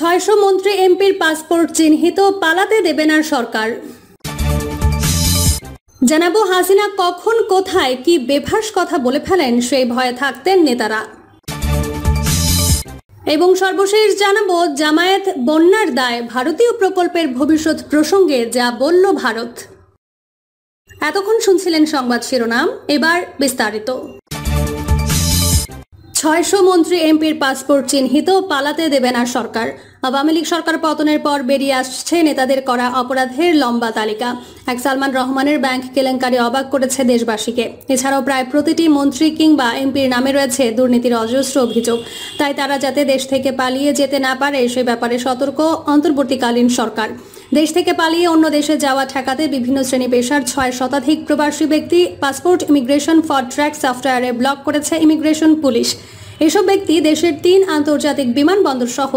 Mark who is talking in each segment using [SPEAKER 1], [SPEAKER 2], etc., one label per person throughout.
[SPEAKER 1] 600 মন্ত্রী এমপির পাসপোর্ট চিহ্নিত, পালাতে দেবে না সরকার। জানাবো হাসিনা কখন কোথায় কি বেফাঁস কথা বলে ফেলেন সেই ভয়ে থাকতেন নেতারা। এবং সর্বশেষ জানাবো জামায়াত বন্যার দায় ভারতীয় প্রকল্পের ভবিষ্যৎ প্রসঙ্গে যা বলল ভারত। এতক্ষণ শুনছিলেন সংবাদ শিরোনাম, এবার বিস্তারিত। 600 মন্ত্রী এমপির পাসপোর্ট চিহ্নিত, পালাতে দেবে না সরকার। আওয়ামী লীগ সরকার পতনের পর বেরিয়ে আসছে নেতাদের করা অপরাধের লম্বা তালিকা। এক সালমান রহমানের ব্যাংক কেলেঙ্কারি অবাক করেছে দেশবাসীকে। এছাড়াও প্রায় প্রতিটি মন্ত্রী কিংবা এমপির নামে রয়েছে দুর্নীতির অজস্র অভিযোগ। তাই তারা যাতে দেশ থেকে পালিয়ে যেতে না পারে সে ব্যাপারে সতর্ক অন্তর্বর্তীকালীন সরকার। দেশ থেকে পালিয়ে অন্য দেশে যাওয়া ঠেকাতে বিভিন্ন শ্রেণী পেশার 6 শতাধিক প্রবাসী ব্যক্তি পাসপোর্ট ইমিগ্রেশন ফর ট্র্যাক সফটওয়্যারে ব্লক করেছে ইমিগ্রেশন পুলিশ। এসব ব্যক্তি দেশের 3 আন্তর্জাতিক বিমানবন্দর সহ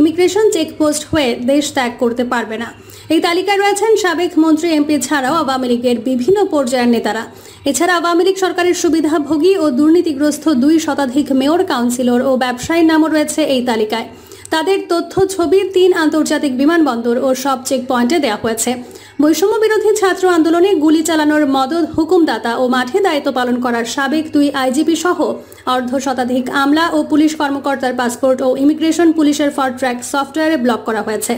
[SPEAKER 1] ইমিগ্রেশন চেকপোস্ট হয়ে দেশ ত্যাগ করতে পারবে না। এই তালিকায় রয়েছেন সাবেক মন্ত্রী এমপি ছাড়াও আওয়ামী লীগের বিভিন্ন পর্যায়ের নেতারা। এছাড়া আওয়ামী লীগ সরকারের সুবিধাভোগী ও দুর্নীতিগ্রস্ত 2 শতাধিক মেয়র, কাউন্সিলর ও ব্যবসায়ীর নামও রয়েছে এই তালিকায়। তাদের তথ্য ছবি 3 আন্তর্জাতিক বিমানবন্দর ও সব চেক পয়েন্টে দেওয়া হয়েছে। বৈষম্য বিরোধী ছাত্র আন্দোলনে গুলি চালানোর মদদ হুকুমদাতা ও মাঠে দায়িত্ব পালন করার সাবেক 2 আইজিপি সহ অর্ধ শতাধিক আমলা ও পুলিশ কর্মকর্তার পাসপোর্ট ও ইমিগ্রেশন পুলিশের ফর ট্র্যাক সফটওয়্যারে ব্লক করা হয়েছে।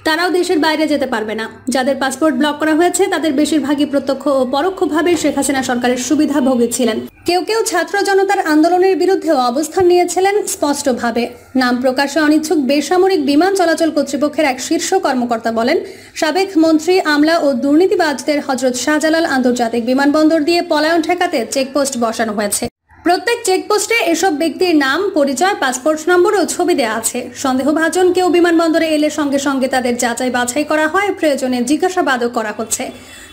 [SPEAKER 1] তারাও দেশের বাইরে যেতে পারবে না। যাদের পাসপোর্ট ব্লক করা হয়েছে তাদের বেশিরভাগই প্রত্যক্ষ ও পরোক্ষভাবে শেখ হাসিনা সরকারের সুবিধাভোগী ছিলেন। কেউ কেউ ছাত্র জনতার আন্দোলনের বিরুদ্ধেও অবস্থান নিয়েছিলেন স্পষ্টভাবে। নাম প্রকাশে অনিচ্ছুক বেসামরিক বিমান চলাচল কর্তৃপক্ষের এক শীর্ষ কর্মকর্তা বলেন, সাবেক মন্ত্রী, আমলা ও দুর্নীতিবাজদের হযরত শাহজালাল আন্তর্জাতিক বিমানবন্দর দিয়ে পলায়ন ঠেকাতে চেকপোস্ট বসানো হয়েছে। প্রত্যেক চেকপোস্টে এসব ব্যক্তির নাম, পরিচয়, পাসপোর্ট নম্বর ও ছবি দেওয়া আছে। সন্দেহভাজন কেউ বিমানবন্দরে এলে সঙ্গে সঙ্গে তাদের যাচাই বাছাই করা হয়, প্রয়োজনে জিজ্ঞাসাবাদও করা হচ্ছে।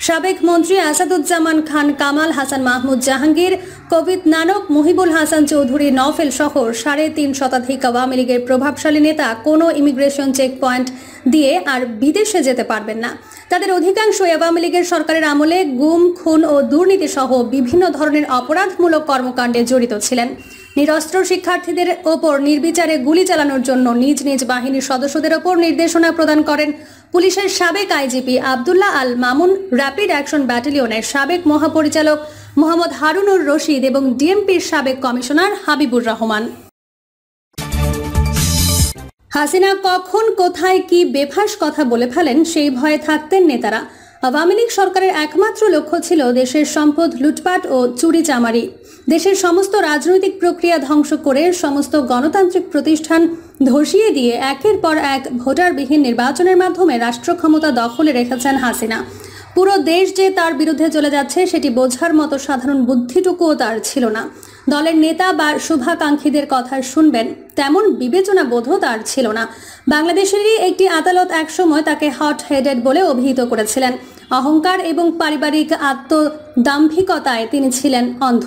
[SPEAKER 1] সাবেক মন্ত্রী আসাদুজ্জামান খান কামাল, হাসান মাহমুদ জাহাঙ্গীর, কবিত নানক, মুহিবুল হাসান চৌধুরী, নওফেল সহ 3.5 শতাধিক আওয়ামী লীগের প্রভাবশালী নেতা কোনো ইমিগ্রেশন চেক পয়েন্ট দিয়ে আর বিদেশে যেতে পারবেন না। তাদের অধিকাংশই আওয়ামী লীগের সরকারের আমলে গুম, খুন ও দুর্নীতি সহ বিভিন্ন ধরনের অপরাধমূলক কর্মকাণ্ডে জড়িত ছিলেন। নিরস্ত্র শিক্ষার্থীদের ওপর নির্বিচারে গুলি চালানোর জন্য নিজ নিজ বাহিনীর সদস্যদের ওপর নির্দেশনা প্রদান করেন পুলিশের সাবেক IGP Abdullah Al Mamun, rapid action ব্যাটালিয়নের সাবেক মহাপরিচালক মোহাম্মদ হারুনুর রশিদ এবং ডিএমপির সাবেক কমিশনার হাবিবুর রহমান। হাসিনা কখন কোথায় কি বেফাঁস কথা বলে ফেলেন সেই ভয়ে থাকতেন নেতারা। আওয়ামী লীগ সরকারের একমাত্র লক্ষ্য ছিল দেশের সম্পদ লুটপাট ও চুরিচামারি। দেশের সমস্ত রাজনৈতিক প্রক্রিয়া ধ্বংস করে সমস্ত গণতান্ত্রিক প্রতিষ্ঠান ধসিয়ে দিয়ে একের পর এক ভোটারবিহীন নির্বাচনের মাধ্যমে রাষ্ট্র ক্ষমতা দখলে রেখেছেন হাসিনা। পুরো দেশ যে তার বিরুদ্ধে চলে যাচ্ছে সেটি বোঝার মতো সাধারণ বুদ্ধিটুকুও তার ছিল না। দলের নেতা বা শুভাকাঙ্ক্ষীদের কথা শুনবেন তেমন বিবেচনা বোধও তার ছিল না। বাংলাদেশেরই একটি আদালত একসময় তাকে হট হেডেড বলে অভিহিত করেছিলেন। অহংকার এবং পারিবারিক আত্মদাম্ভিকতায় তিনি ছিলেন অন্ধ।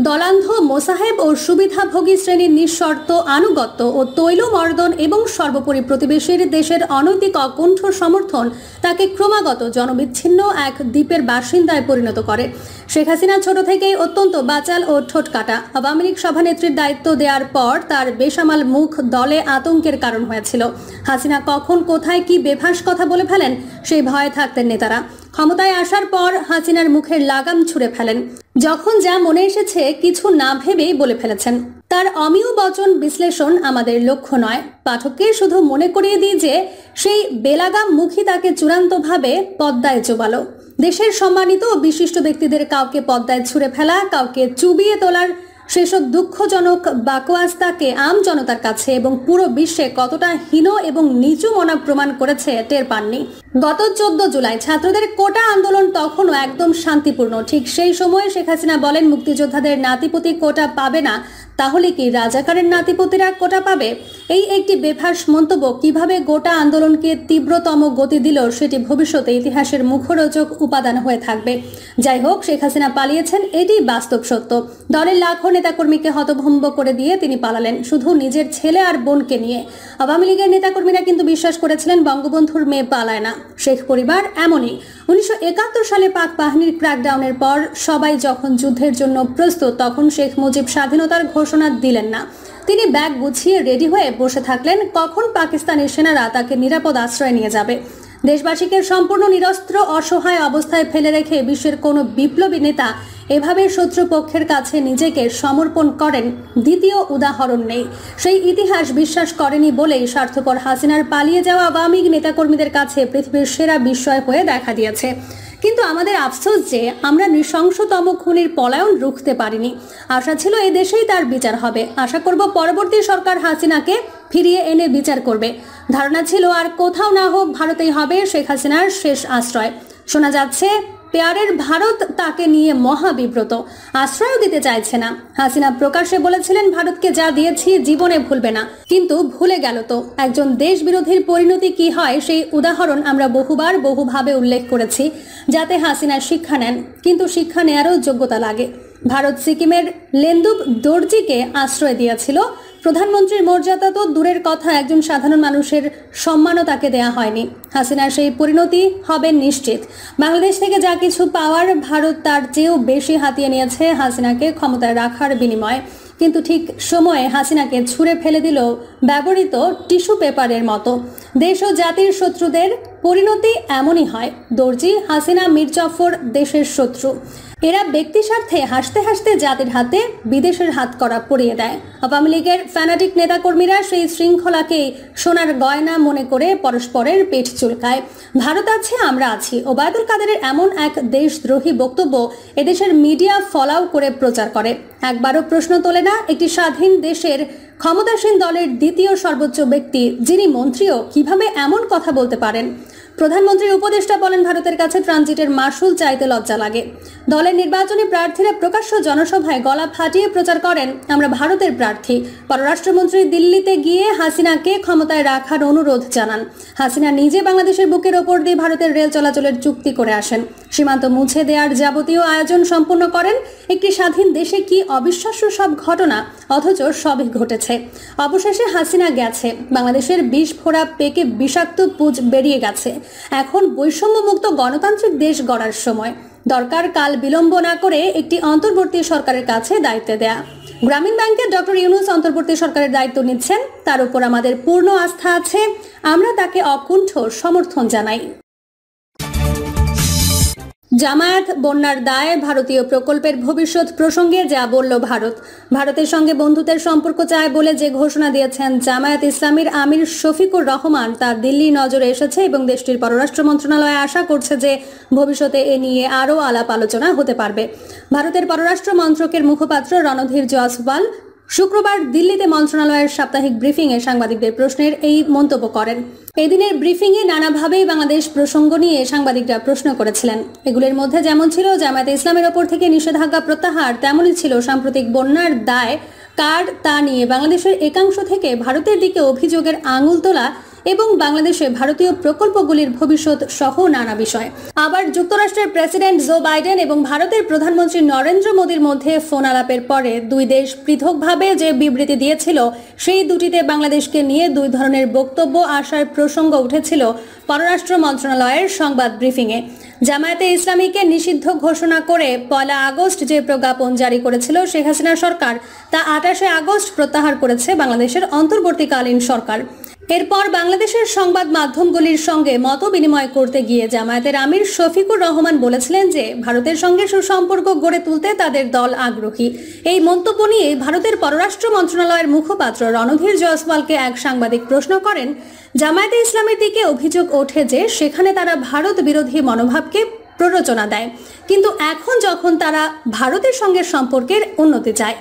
[SPEAKER 1] দলান্ধ মোসাহেব ও সুবিধাভোগী শ্রেণীর নিঃশর্ত আনুগত্য ও তৈলমর্দন এবং সর্বোপরি প্রতিবেশীর দেশের অনৈতিক অকুণ্ঠ সমর্থন তাকে ক্রমাগত জনবিচ্ছিন্ন এক দ্বীপের বাসিন্দায় পরিণত করে। শেখ হাসিনা ছোট থেকেই অত্যন্ত বাচাল ও ঠোঁটকাটা। আওয়ামী লীগ সভানেত্রীর দায়িত্ব দেওয়ার পর তার বেসামাল মুখ দলে আতঙ্কের কারণ হয়েছিল। হাসিনা কখন কোথায় কি বেফাঁস কথা বলে ফেলেন সেই ভয়ে থাকতেন নেতারা। ক্ষমতায় আসার পর হাসিনার মুখের লাগাম ছুঁড়ে ফেলেন। যখন যা মনে এসেছে কিছু না ভেবেই বলে ফেলেছেন। তার অমিয় বচন বিশ্লেষণ আমাদের লক্ষ্য নয়, পাঠককে শুধু মনে করিয়ে দিই যে সেই বেলাগাম মুখী তাকে চূড়ান্তভাবে পদ্মায় চোবালো। দেশের সম্মানিত ও বিশিষ্ট ব্যক্তিদের কাউকে পদ্মায় ছুঁড়ে ফেলা, কাউকে চুবিয়ে তোলার সেসব দুঃখজনক বাকওয়াজ তাকে আম জনতার কাছে এবং পুরো বিশ্বে কতটা হীন এবং নিচু মনা প্রমাণ করেছে টের পাননি। গত 14 জুলাই ছাত্রদের কোটা আন্দোলন তখনও একদম শান্তিপূর্ণ। ঠিক সেই সময়ে শেখ হাসিনা বলেন, মুক্তিযোদ্ধাদের নাতিপুতি কোটা পাবে না, তাহলে কি রাজাকারের নাতিপুতিরা কোটা পাবে? এই একটি বেফাঁস মন্তব্য কিভাবে গোটা আন্দোলনকে তীব্রতম গতি দিল সেটি ভবিষ্যতে ইতিহাসের মুখরোচক উপাদান হয়ে থাকবে। যাই হোক, শেখ হাসিনা পালিয়েছেন, এটি বাস্তব সত্য। দলের লাখো নেতাকর্মীকে হতভম্ব করে দিয়ে তিনি পালালেন শুধু নিজের ছেলে আর বোনকে নিয়ে। আওয়ামী লীগের নেতাকর্মীরা কিন্তু বিশ্বাস করেছিলেন বঙ্গবন্ধুর মেয়ে পালায় না। শেখ পরিবার এমনই। 1971 সালে পাক বাহিনীর ক্র্যাকডাউনের পর সবাই যখন যুদ্ধের জন্য প্রস্তুত, তখন শেখ মুজিব স্বাধীনতার ঘোষণা দিলেন না। তিনি ব্যাগ গুছিয়ে রেডি হয়ে বসে থাকলেন কখন পাকিস্তানের সেনারা তাকে নিরাপদ আশ্রয় নিয়ে যাবে। দেশবাসীকে সম্পূর্ণ নিরস্ত্র অসহায় অবস্থায় ফেলে রেখে বিশ্বের কোনো বিপ্লবী নেতা এভাবে শত্রুপক্ষের কাছে নিজেকে সমর্পণ করেন দ্বিতীয় উদাহরণ নেই। সেই ইতিহাস বিশ্বাস করেনি বলেই স্বার্থপর হাসিনার পালিয়ে যাওয়া আওয়ামী নেতাকর্মীদের কাছে পৃথিবীর সেরা বিস্ময় হয়ে দেখা দিয়েছে। কিন্তু আমাদের আফসোস যে আমরা নৃশংসতম খুনির পলায়ন রুখতে পারিনি। আশা ছিল এই দেশেই তার বিচার হবে। আশা করব পরবর্তী সরকার হাসিনাকে ফিরিয়ে এনে বিচার করবে। ধারণা ছিল আর কোথাও না হোক ভারতেই হবে শেখ হাসিনার শেষ আশ্রয়। শোনা যাচ্ছে পেয়ারের ভারত তাকে নিয়ে মহাবিব্রত, আশ্রয়ও দিতে চাইছে না। হাসিনা প্রকাশ্যে বলেছিলেন ভারতকে যা দিয়েছি জীবনে ভুলবে না, কিন্তু ভুলে গেল তো। একজন দেশ বিরোধীর পরিণতি কি হয় সেই উদাহরণ আমরা বহুবার বহুভাবে উল্লেখ করেছি, যাতে হাসিনা শিক্ষা নেন। কিন্তু শিক্ষা নেয়ারও যোগ্যতা লাগে। ভারত সিকিমের লেন্দুব দর্জিকে আশ্রয় দিয়েছিল। প্রধানমন্ত্রীর মর্যাদা তো দূরের কথা, একজন সাধারণ মানুষের সম্মানও তাকে দেয়া হয়নি। হাসিনার সেই পরিণতি হবে নিশ্চিত। বাংলাদেশ থেকে যা কিছু পাওয়ার ভারত তার চেয়েও বেশি হাতিয়ে নিয়েছে হাসিনাকে ক্ষমতায় রাখার বিনিময়ে। কিন্তু ঠিক সময়ে হাসিনাকে ছুঁড়ে ফেলে দিল ব্যবহৃত টিস্যু পেপারের মতো। দেশ ও জাতির শত্রুদের পরিণতি এমনই হয়। দর্জি, হাসিনা, মীর জাফর দেশের শত্রু। এরা ব্যক্তি স্বার্থে হাসতে হাসতে জাতির হাতে বিদেশের হাত করা পরিয়ে দেয়। আওয়ামী লীগের ফ্যানাটিক নেতাকর্মীরা সেই শৃঙ্খলাকেই সোনার গয়না মনে করে পরস্পরের পেট চুলকায়। ভারত আছে, আমরা আছি। ওবায়দুল কাদেরের এমন এক দেশদ্রোহী বক্তব্য এদেশের মিডিয়া ফলাও করে প্রচার করে। একবারও প্রশ্ন তোলে না একটি স্বাধীন দেশের ক্ষমতাসীন দলের দ্বিতীয় সর্বোচ্চ ব্যক্তি, যিনি মন্ত্রীও, কিভাবে এমন কথা বলতে পারেন। প্রধানমন্ত্রীর উপদেষ্টা বলেন ভারতের কাছে ট্রানজিটের মাসুল চাইতে লজ্জা লাগে। দলের নির্বাচনী প্রার্থীরা প্রকাশ্য জনসভায় গলা ফাটিয়ে প্রচার করেন আমরা ভারতের প্রার্থী। পররাষ্ট্রমন্ত্রী দিল্লিতে গিয়ে হাসিনাকে ক্ষমতায় রাখার অনুরোধ জানান। হাসিনা নিজে বাংলাদেশের বুকের ওপর দিয়ে ভারতের রেল চলাচলের চুক্তি করে আসেন। সীমান্ত মুছে দেওয়ার যাবতীয় আয়োজন সম্পন্ন করেন। একটি স্বাধীন দেশে কি অবিশ্বাস্য সব ঘটনা, অথচ সবই ঘটেছে। অবশেষে হাসিনা গেছে, বাংলাদেশের বিষ ফোড়া পেকে বিষাক্ত পুঁজ বেরিয়ে গেছে। এখন বৈষম্যমুক্ত গণতান্ত্রিক দেশ গড়ার সময়। দরকার কাল বিলম্ব না করে একটি অন্তর্বর্তী সরকারের কাছে দায়িত্ব দেয়া। গ্রামীণ ব্যাংকের ডক্টর ইউনূস অন্তর্বর্তী সরকারের দায়িত্ব নিচ্ছেন, তার উপর আমাদের পূর্ণ আস্থা আছে। আমরা তাকে অকুণ্ঠ সমর্থন জানাই। জামায়াত বন্যার দায়ে ভারতীয় প্রকল্পের ভবিষ্যৎ প্রসঙ্গে যা বলল ভারত। ভারতের সঙ্গে বন্ধুত্বের সম্পর্ক চায় বলে যে ঘোষণা দিয়েছেন জামায়াত ইসলামীর আমির শফিকুর রহমান, তা দিল্লি নজরে এসেছে এবং দেশটির পররাষ্ট্র মন্ত্রণালয় আশা করছে যে ভবিষ্যতে এ নিয়ে আরও আলাপ আলোচনা হতে পারবে। ভারতের পররাষ্ট্র মন্ত্রকের মুখপাত্র রণধীর জয়সওয়াল শুক্রবার দিল্লিতে মন্ত্রণালয়ের সাপ্তাহিক ব্রিফিংয়ে সাংবাদিকদের প্রশ্নের এই মন্তব্য করেন। এদিনের ব্রিফিংয়ে নানাভাবেই বাংলাদেশ প্রসঙ্গ নিয়ে সাংবাদিকরা প্রশ্ন করেছিলেন। এগুলির মধ্যে যেমন ছিল জামায়াতে ইসলামের ওপর থেকে নিষেধাজ্ঞা প্রত্যাহার, তেমনই ছিল সাম্প্রতিক বন্যার দায় কার তা নিয়ে বাংলাদেশের একাংশ থেকে ভারতের দিকে অভিযোগের আঙুল তোলা এবং বাংলাদেশে ভারতীয় প্রকল্পগুলির ভবিষ্যৎ সহ নানা বিষয়। আবার যুক্তরাষ্ট্রের প্রেসিডেন্ট জো বাইডেন এবং ভারতের প্রধানমন্ত্রী নরেন্দ্র মোদীর মধ্যে ফোন আলাপের পরে দুই দেশ পৃথকভাবে যে বিবৃতি দিয়েছিল, সেই দুটিতে বাংলাদেশকে নিয়ে দুই ধরনের বক্তব্য আসার প্রসঙ্গ উঠেছিল পররাষ্ট্র মন্ত্রণালয়ের সংবাদ ব্রিফিংয়ে। জামায়াতে ইসলামীকে নিষিদ্ধ ঘোষণা করে 1 আগস্ট যে প্রজ্ঞাপন জারি করেছিল শেখ হাসিনা সরকার, তা 28 আগস্ট প্রত্যাহার করেছে বাংলাদেশের অন্তর্বর্তীকালীন সরকার। এরপর বাংলাদেশের সংবাদ মাধ্যমগুলির সঙ্গে মত বিনিময় করতে গিয়ে জামায়াতের আমির শফিকুর রহমান বলেছিলেন যে ভারতের সঙ্গে সুসম্পর্ক গড়ে তুলতে তাদের দল আগ্রহী। এই মন্তব্য নিয়ে ভারতের পররাষ্ট্র মন্ত্রণালয়ের মুখপাত্র রণধীর জয়সওয়ালকে এক সাংবাদিক প্রশ্ন করেন, জামায়াতে ইসলামের দিকে অভিযোগ ওঠে যে সেখানে তারা ভারত বিরোধী মনোভাবকে প্ররোচনা দেয়, কিন্তু এখন যখন তারা ভারতের সঙ্গে সম্পর্কের উন্নতি চায়।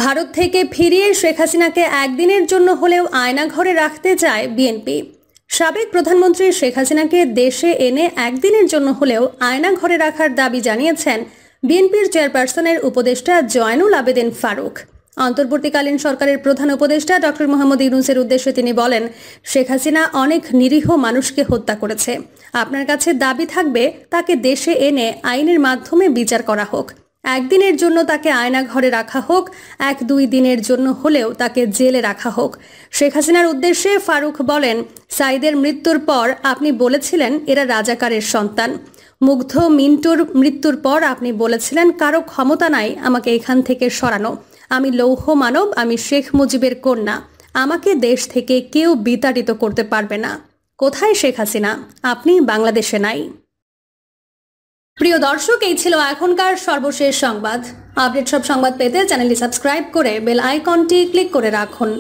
[SPEAKER 1] ভারত থেকে ফিরিয়ে শেখ হাসিনাকে একদিনের জন্য হলেও আয়নাঘরে রাখতে চায় বিএনপি। সাবেক প্রধানমন্ত্রী শেখ হাসিনাকে দেশে এনে একদিনের জন্য হলেও আয়নাঘরে রাখার দাবি জানিয়েছেন বিএনপির চেয়ারপারসনের উপদেষ্টা জয়নুল আবেদিন ফারুক। অন্তর্বর্তীকালীন সরকারের প্রধান উপদেষ্টা ডক্টর মোহাম্মদ ইউনূসের উদ্দেশ্যে তিনি বলেন, শেখ হাসিনা অনেক নিরীহ মানুষকে হত্যা করেছে। আপনার কাছে দাবি থাকবে তাকে দেশে এনে আইনের মাধ্যমে বিচার করা হোক। একদিনের জন্য তাকে আয়না ঘরে রাখা হোক, 1-2 দিনের জন্য হলেও তাকে জেলে রাখা হোক। শেখ হাসিনার উদ্দেশ্যে ফারুক বলেন, সাইদের মৃত্যুর পর আপনি বলেছিলেন এরা রাজাকারের সন্তান। মুগ্ধ মিন্টুর মৃত্যুর পর আপনি বলেছিলেন কারো ক্ষমতা নাই আমাকে এখান থেকে সরানো। আমি লৌহ মানব, আমি শেখ মুজিবের কন্যা, আমাকে দেশ থেকে কেউ বিতাড়িত করতে পারবে না। কোথায় শেখ হাসিনা? আপনি বাংলাদেশে নাই। প্রিয় দর্শক, এই ছিল এখনকার সর্বশেষ সংবাদ। আপডেট সব সংবাদ পেতে চ্যানেলটি সাবস্ক্রাইব করে বেল আইকনটি ক্লিক করে রাখুন।